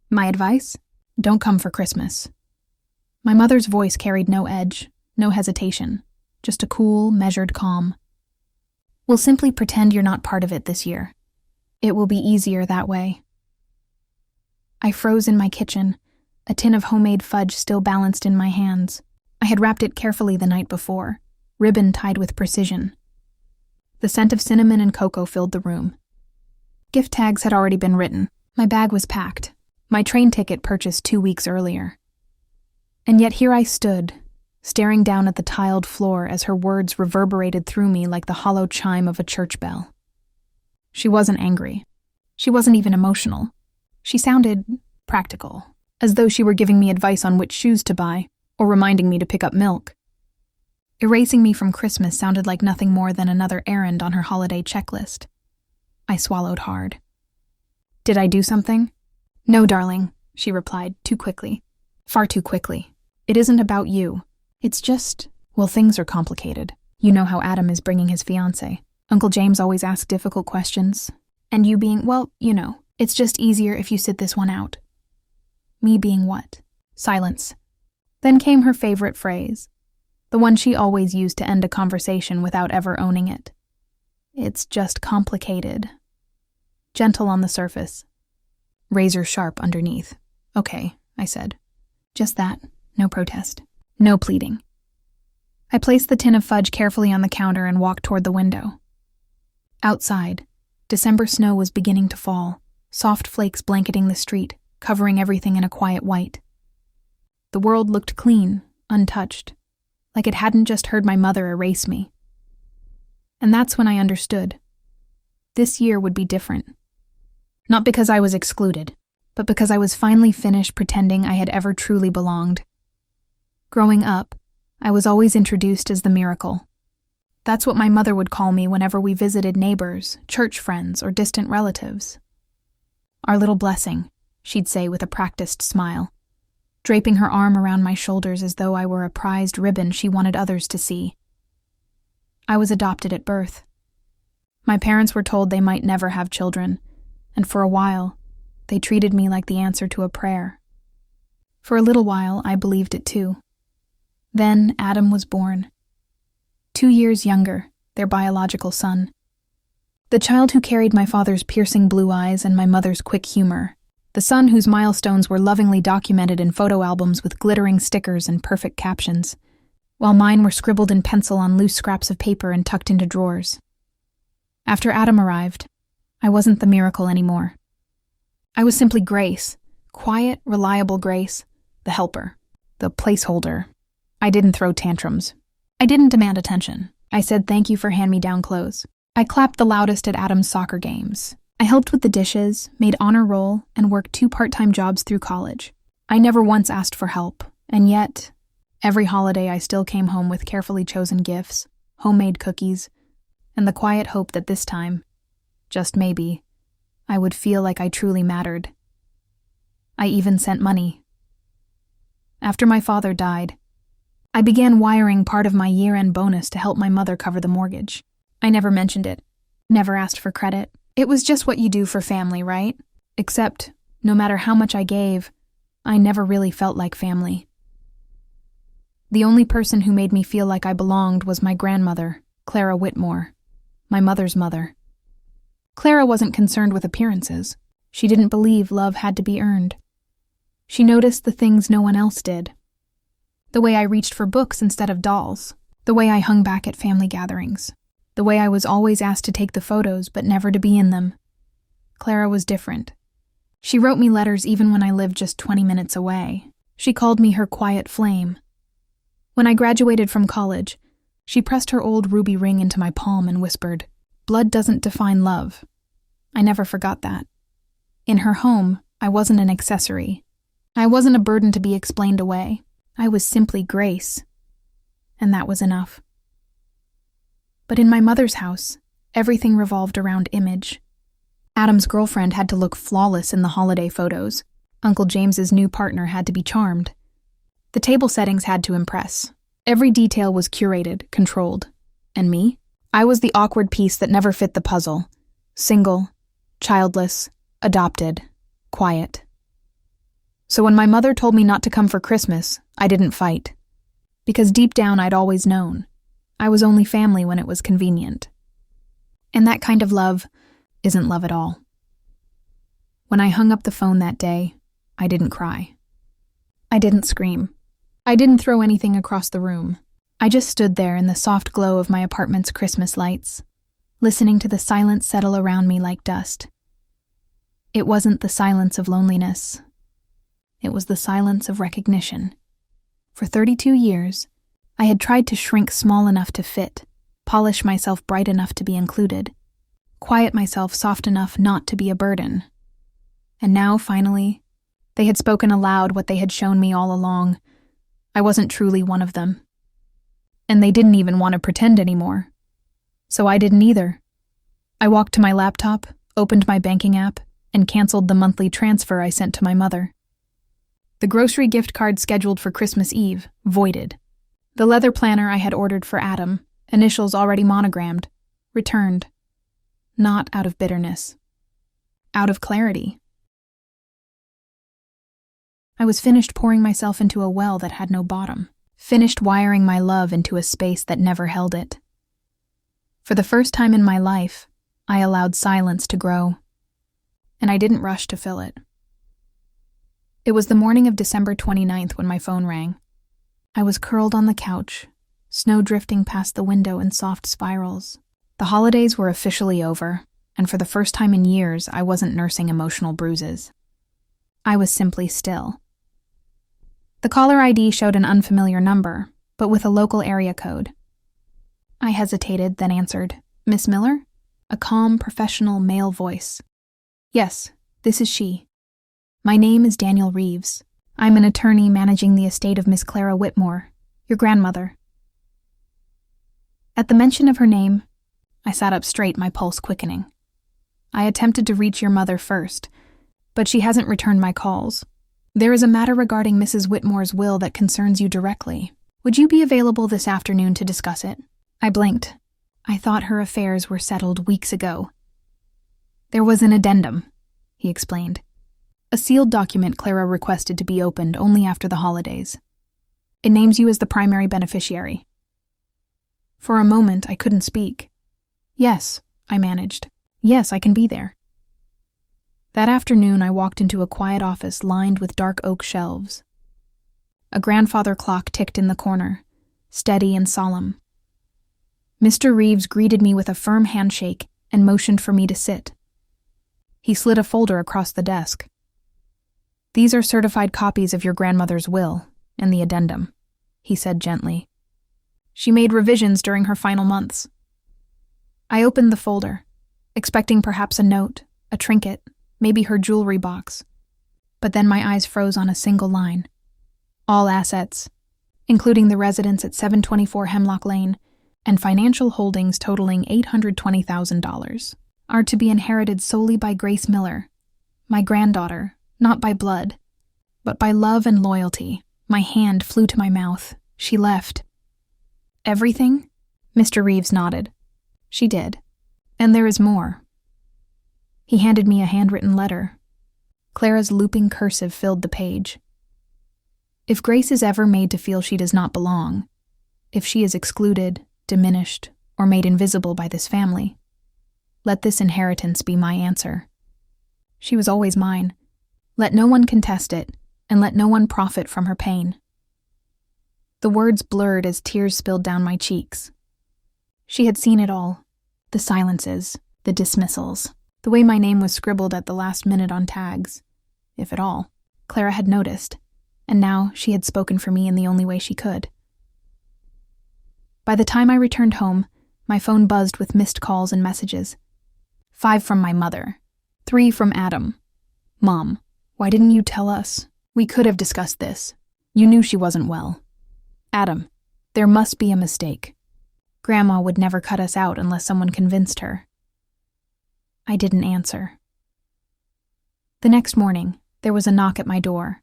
My advice? Don't come for Christmas. My mother's voice carried no edge, no hesitation, just a cool, measured calm. We'll simply pretend you're not part of it this year. It will be easier that way. I froze in my kitchen, a tin of homemade fudge still balanced in my hands. I had wrapped it carefully the night before, ribbon tied with precision. The scent of cinnamon and cocoa filled the room. Gift tags had already been written. My bag was packed, my train ticket purchased 2 weeks earlier. And yet here I stood, staring down at the tiled floor as her words reverberated through me like the hollow chime of a church bell. She wasn't angry. She wasn't even emotional. She sounded practical, as though she were giving me advice on which shoes to buy, or reminding me to pick up milk. Erasing me from Christmas sounded like nothing more than another errand on her holiday checklist. I swallowed hard. Did I do something? No, darling, she replied, too quickly. Far too quickly. It isn't about you. It's just, well, things are complicated. You know how Adam is bringing his fiancé. Uncle James always asks difficult questions. And you being, well, you know, it's just easier if you sit this one out. Me being what? Silence. Then came her favorite phrase, the one she always used to end a conversation without ever owning it. It's just complicated. Gentle on the surface. Razor sharp underneath. Okay, I said. Just that. No protest. No pleading. I placed the tin of fudge carefully on the counter and walked toward the window. Outside, December snow was beginning to fall, soft flakes blanketing the street, covering everything in a quiet white. The world looked clean, untouched, like it hadn't just heard my mother erase me. And that's when I understood. This year would be different. Not because I was excluded, but because I was finally finished pretending I had ever truly belonged. Growing up, I was always introduced as the miracle. That's what my mother would call me whenever we visited neighbors, church friends, or distant relatives. Our little blessing, she'd say with a practiced smile, draping her arm around my shoulders as though I were a prized ribbon she wanted others to see. I was adopted at birth. My parents were told they might never have children, and for a while, they treated me like the answer to a prayer. For a little while, I believed it too. Then Adam was born. 2 years younger, their biological son. The child who carried my father's piercing blue eyes and my mother's quick humor. The son whose milestones were lovingly documented in photo albums with glittering stickers and perfect captions, while mine were scribbled in pencil on loose scraps of paper and tucked into drawers. After Adam arrived, I wasn't the miracle anymore. I was simply Grace, quiet, reliable Grace, the helper, the placeholder. I didn't throw tantrums. I didn't demand attention. I said thank you for hand-me-down clothes. I clapped the loudest at Adam's soccer games. I helped with the dishes, made honor roll, and worked 2 part-time jobs through college. I never once asked for help, and yet, every holiday I still came home with carefully chosen gifts, homemade cookies, and the quiet hope that this time, just maybe, I would feel like I truly mattered. I even sent money. After my father died, I began wiring part of my year-end bonus to help my mother cover the mortgage. I never mentioned it, never asked for credit. It was just what you do for family, right? Except, no matter how much I gave, I never really felt like family. The only person who made me feel like I belonged was my grandmother, Clara Whitmore, my mother's mother. Clara wasn't concerned with appearances. She didn't believe love had to be earned. She noticed the things no one else did. The way I reached for books instead of dolls. The way I hung back at family gatherings. The way I was always asked to take the photos but never to be in them. Clara was different. She wrote me letters even when I lived just 20 minutes away. She called me her quiet flame. When I graduated from college, she pressed her old ruby ring into my palm and whispered, "Blood doesn't define love." I never forgot that. In her home, I wasn't an accessory. I wasn't a burden to be explained away. I was simply Grace. And that was enough. But in my mother's house, everything revolved around image. Adam's girlfriend had to look flawless in the holiday photos. Uncle James's new partner had to be charmed. The table settings had to impress. Every detail was curated, controlled. And me? I was the awkward piece that never fit the puzzle. Single, childless, adopted, quiet. So when my mother told me not to come for Christmas, I didn't fight. Because deep down I'd always known. I was only family when it was convenient. And that kind of love isn't love at all. When I hung up the phone that day, I didn't cry. I didn't scream. I didn't throw anything across the room. I just stood there in the soft glow of my apartment's Christmas lights, listening to the silence settle around me like dust. It wasn't the silence of loneliness. It was the silence of recognition. For 32 years, I had tried to shrink small enough to fit, polish myself bright enough to be included, quiet myself soft enough not to be a burden. And now, finally, they had spoken aloud what they had shown me all along. I wasn't truly one of them. And they didn't even want to pretend anymore. So I didn't either. I walked to my laptop, opened my banking app, and canceled the monthly transfer I sent to my mother. The grocery gift card scheduled for Christmas Eve, voided. The leather planner I had ordered for Adam, initials already monogrammed, returned. Not out of bitterness. Out of clarity. I was finished pouring myself into a well that had no bottom, finished wiring my love into a space that never held it. For the first time in my life, I allowed silence to grow, and I didn't rush to fill it. It was the morning of December 29th when my phone rang. I was curled on the couch, snow drifting past the window in soft spirals. The holidays were officially over, and for the first time in years, I wasn't nursing emotional bruises. I was simply still. The caller ID showed an unfamiliar number, but with a local area code. I hesitated, then answered, "Miss Miller?" A calm, professional male voice. "Yes, this is she. My name is Daniel Reeves. I'm an attorney managing the estate of Miss Clara Whitmore, your grandmother." At the mention of her name, I sat up straight, my pulse quickening. "I attempted to reach your mother first, but she hasn't returned my calls. There is a matter regarding Mrs. Whitmore's will that concerns you directly. Would you be available this afternoon to discuss it?" I blinked. I thought her affairs were settled weeks ago. "There was an addendum," he explained. "A sealed document Clara requested to be opened only after the holidays. It names you as the primary beneficiary." For a moment, I couldn't speak. "Yes," I managed. "Yes, I can be there." That afternoon, I walked into a quiet office lined with dark oak shelves. A grandfather clock ticked in the corner, steady and solemn. Mr. Reeves greeted me with a firm handshake and motioned for me to sit. He slid a folder across the desk. "These are certified copies of your grandmother's will and the addendum," he said gently. "She made revisions during her final months." I opened the folder, expecting perhaps a note, a trinket, maybe her jewelry box. But then my eyes froze on a single line. "All assets, including the residence at 724 Hemlock Lane, and financial holdings totaling $820,000, are to be inherited solely by Grace Miller, my granddaughter, not by blood, but by love and loyalty." My hand flew to my mouth. She left. "Everything?" Mr. Reeves nodded. "She did. And there is more." He handed me a handwritten letter. Clara's looping cursive filled the page. "If Grace is ever made to feel she does not belong, if she is excluded, diminished, or made invisible by this family, let this inheritance be my answer. She was always mine. Let no one contest it, and let no one profit from her pain." The words blurred as tears spilled down my cheeks. She had seen it all. The silences, the dismissals, the way my name was scribbled at the last minute on tags. If at all, Clara had noticed, and now she had spoken for me in the only way she could. By the time I returned home, my phone buzzed with missed calls and messages. 5 from my mother. 3 from Adam. "Mom, why didn't you tell us? We could have discussed this. You knew she wasn't well." "Adam, there must be a mistake. Grandma would never cut us out unless someone convinced her." I didn't answer. The next morning, there was a knock at my door.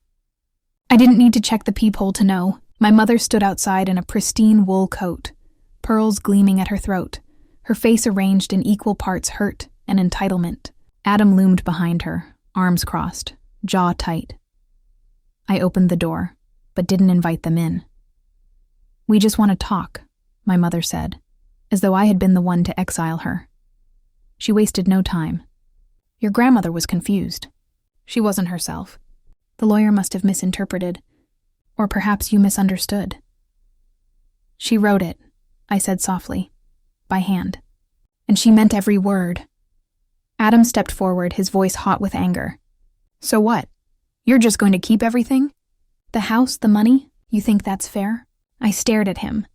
I didn't need to check the peephole to know. My mother stood outside in a pristine wool coat, pearls gleaming at her throat, her face arranged in equal parts hurt and entitlement. Adam loomed behind her, arms crossed, jaw tight. I opened the door, but didn't invite them in. "We just want to talk," my mother said, as though I had been the one to exile her. She wasted no time. "Your grandmother was confused. She wasn't herself. The lawyer must have misinterpreted, or perhaps you misunderstood." "She wrote it," I said softly, "by hand. And she meant every word." Adam stepped forward, his voice hot with anger. "So what? You're just going to keep everything? The house, the money? You think that's fair?" I stared at him.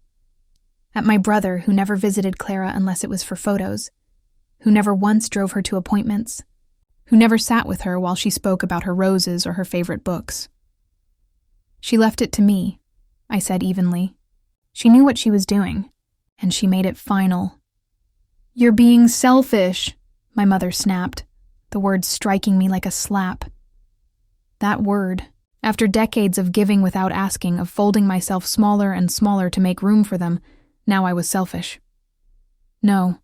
At my brother, who never visited Clara unless it was for photos, who never once drove her to appointments, who never sat with her while she spoke about her roses or her favorite books. "She left it to me," I said evenly. "She knew what she was doing, and she made it final." "You're being selfish," my mother snapped, the word striking me like a slap. That word, after decades of giving without asking, of folding myself smaller and smaller to make room for them, now I was selfish. "No,"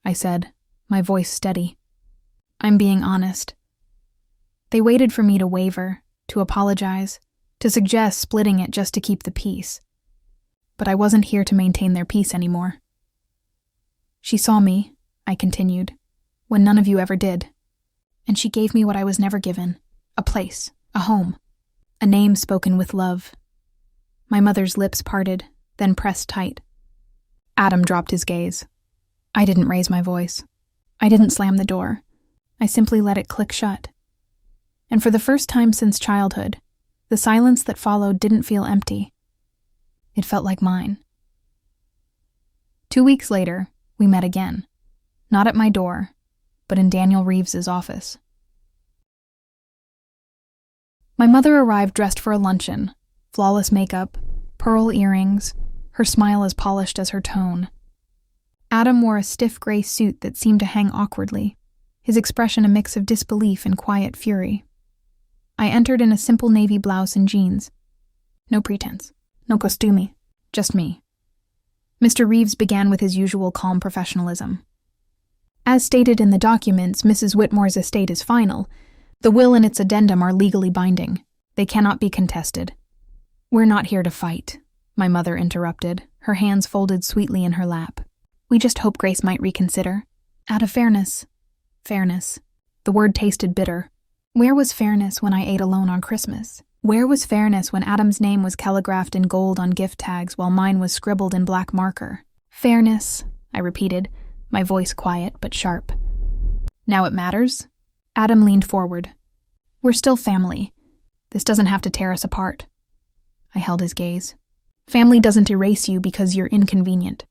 I said, my voice steady. "I'm being honest." They waited for me to waver, to apologize, to suggest splitting it just to keep the peace. But I wasn't here to maintain their peace anymore. "She saw me," I continued, "when none of you ever did. And she gave me what I was never given, a place, a home, a name spoken with love." My mother's lips parted, then pressed tight. Adam dropped his gaze. I didn't raise my voice. I didn't slam the door. I simply let it click shut. And for the first time since childhood, the silence that followed didn't feel empty. It felt like mine. 2 weeks later, we met again. Not at my door, but in Daniel Reeves's office. My mother arrived dressed for a luncheon, flawless makeup, pearl earrings, her smile as polished as her tone. Adam wore a stiff gray suit that seemed to hang awkwardly, his expression a mix of disbelief and quiet fury. I entered in a simple navy blouse and jeans. No pretense, no costumi, just me. Mr. Reeves began with his usual calm professionalism. "As stated in the documents, Mrs. Whitmore's estate is final. The will and its addendum are legally binding. They cannot be contested." "We're not here to fight," my mother interrupted, her hands folded sweetly in her lap. "We just hope Grace might reconsider. Out of fairness." Fairness. The word tasted bitter. Where was fairness when I ate alone on Christmas? Where was fairness when Adam's name was calligraphed in gold on gift tags while mine was scribbled in black marker? "Fairness," I repeated, my voice quiet but sharp. "Now it matters?" Adam leaned forward. "We're still family. This doesn't have to tear us apart." I held his gaze. "Family doesn't erase you because you're inconvenient.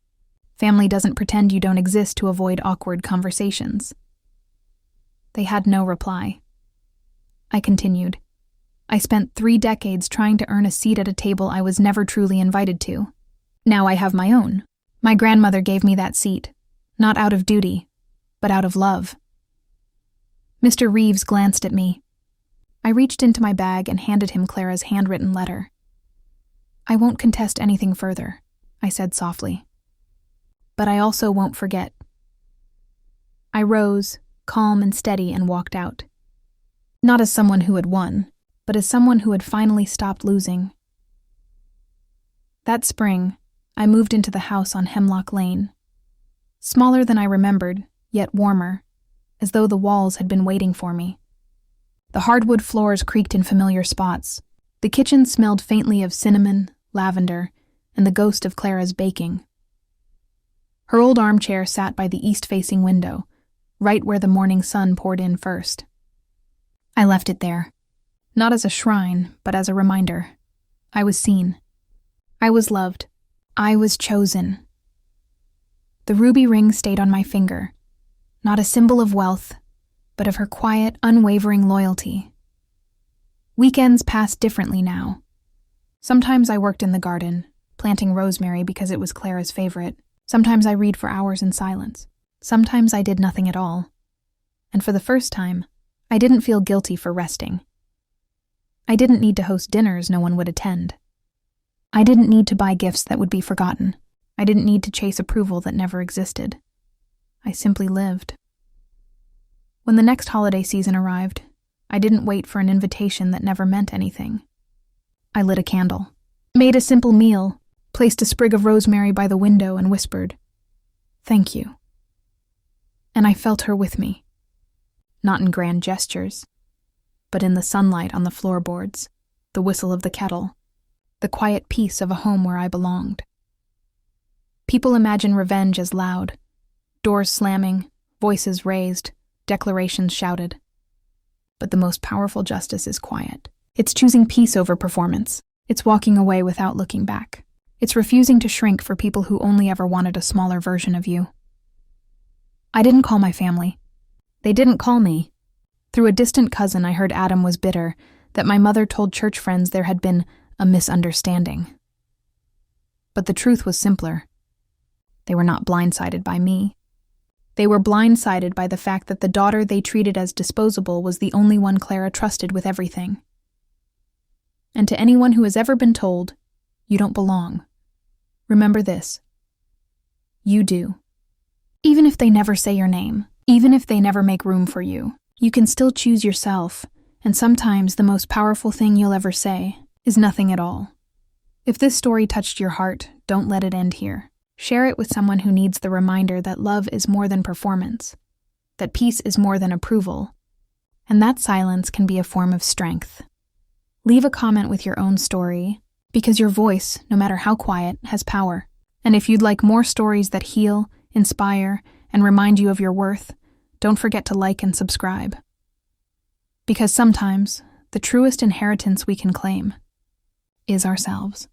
Family doesn't pretend you don't exist to avoid awkward conversations." They had no reply. I continued. "I spent 3 decades trying to earn a seat at a table I was never truly invited to. Now I have my own. My grandmother gave me that seat, not out of duty, but out of love." Mr. Reeves glanced at me. I reached into my bag and handed him Clara's handwritten letter. "I won't contest anything further," I said softly. "But I also won't forget." I rose, calm and steady, and walked out. Not as someone who had won, but as someone who had finally stopped losing. That spring, I moved into the house on Hemlock Lane. Smaller than I remembered, yet warmer, as though the walls had been waiting for me. The hardwood floors creaked in familiar spots. The kitchen smelled faintly of cinnamon, lavender, and the ghost of Clara's baking. Her old armchair sat by the east-facing window, right where the morning sun poured in first. I left it there, not as a shrine, but as a reminder. I was seen. I was loved. I was chosen. The ruby ring stayed on my finger, not a symbol of wealth, but of her quiet, unwavering loyalty. Weekends passed differently now. Sometimes I worked in the garden, planting rosemary because it was Clara's favorite. Sometimes I read for hours in silence. Sometimes I did nothing at all. And for the first time, I didn't feel guilty for resting. I didn't need to host dinners no one would attend. I didn't need to buy gifts that would be forgotten. I didn't need to chase approval that never existed. I simply lived. When the next holiday season arrived, I didn't wait for an invitation that never meant anything. I lit a candle, made a simple meal, placed a sprig of rosemary by the window and whispered, "Thank you." And I felt her with me, not in grand gestures, but in the sunlight on the floorboards, the whistle of the kettle, the quiet peace of a home where I belonged. People imagine revenge as loud, doors slamming, voices raised, declarations shouted. But the most powerful justice is quiet. It's choosing peace over performance. It's walking away without looking back. It's refusing to shrink for people who only ever wanted a smaller version of you. I didn't call my family. They didn't call me. Through a distant cousin, I heard Adam was bitter, that my mother told church friends there had been a misunderstanding. But the truth was simpler. They were not blindsided by me. They were blindsided by the fact that the daughter they treated as disposable was the only one Clara trusted with everything. And to anyone who has ever been told, "You don't belong," remember this: you do. Even if they never say your name, even if they never make room for you, you can still choose yourself, and sometimes the most powerful thing you'll ever say is nothing at all. If this story touched your heart, don't let it end here. Share it with someone who needs the reminder that love is more than performance, that peace is more than approval, and that silence can be a form of strength. Leave a comment with your own story, because your voice, no matter how quiet, has power. And if you'd like more stories that heal, inspire, and remind you of your worth, don't forget to like and subscribe. Because sometimes, the truest inheritance we can claim is ourselves.